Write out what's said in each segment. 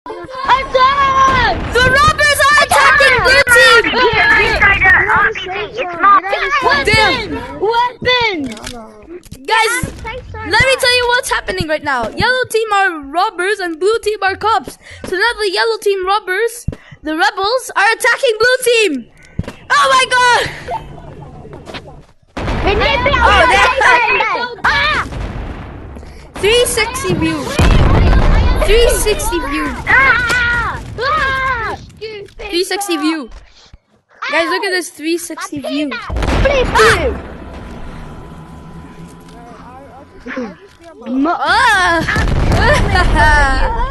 Attack! The robbers are attacking blue team! Weapon! Guys, let me tell you what's happening right now. Yellow team are robbers and blue team are cops. So now the yellow team robbers, the rebels, are attacking blue team. Oh my god! Oh, 360 views. 360 views. 360 views. Guys, look at this 360 views.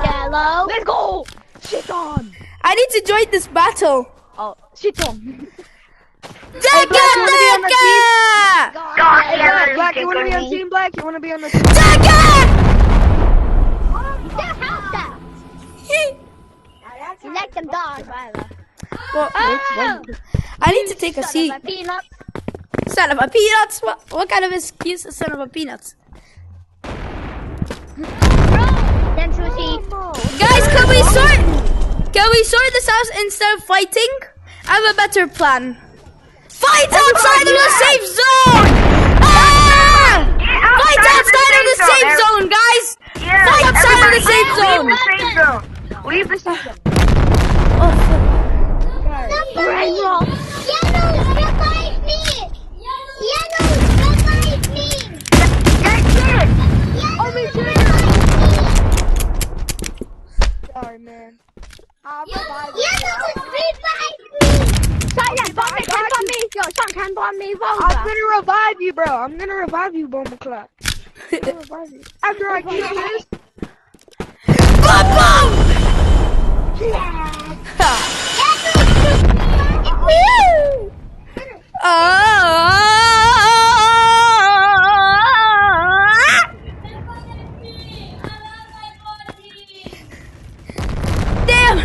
Yellow. Let's go. Shit on. I need to join this battle. Oh, shit on. Black, Black, you wanna be on team Black? You wanna be on the team? You let them die, Well, I need to take a seat. Son of a peanuts? What kind of excuse is son of a peanuts? Guys, can we sort this out instead of fighting? I have a better plan. Fight outside of the safe zone! Ah! Fight outside of the safe zone, guys! Fight outside of the safe zone! Leave the safe zone. Oh, fuck. Yellow, revive me! Yellow, revive me! Oh, me too! Sorry, man. Yellow, revive me! Silent, bomb me! Yo, someone bomb me! I'm gonna revive you, bro. I'm gonna revive you, Bomba Clap. I'm gonna revive you. After I kill this. Boom, boom! Damn!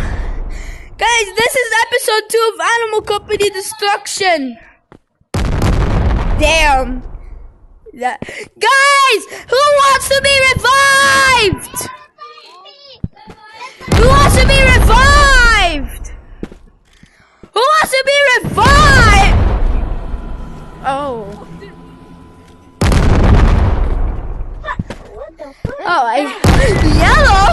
Guys, this is episode 2 of Animal Company Destruction. Damn. Guys, who wants to be revived? Who wants to be revived? Who wants to be revived? Oh. Oh, yellow.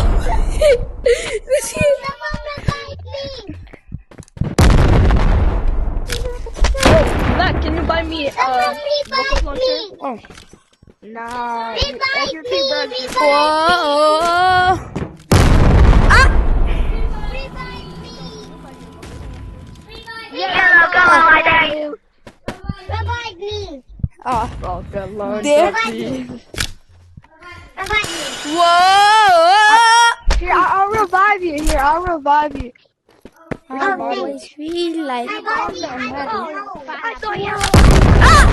Black, can you buy me rocket launcher? Oh. Nah. That's your team, bro. Whoa. Ah. Yellow, go on, I dare you. Revive me! Oh. Rocket launcher, There. please. Revive me! Whoa. Here, I'll revive you. Here, I'll revive you. I always feel like I saw you! ah.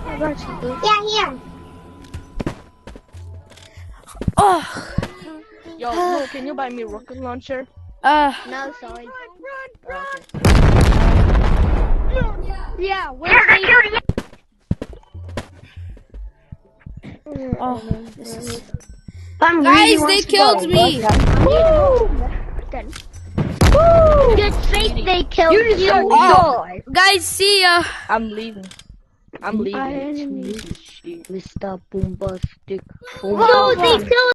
I got you, bro. Yeah, here. Oh. Yo, Lou, can you buy me rocket launcher? No, sorry. Run. Yeah, where's the... Oh. This is... I'm Guys, they killed me. Good faith they killed you. Oh. Guys, see ya. I'm leaving. I'm leaving. enemy. Mr. Bombastic. No, they killed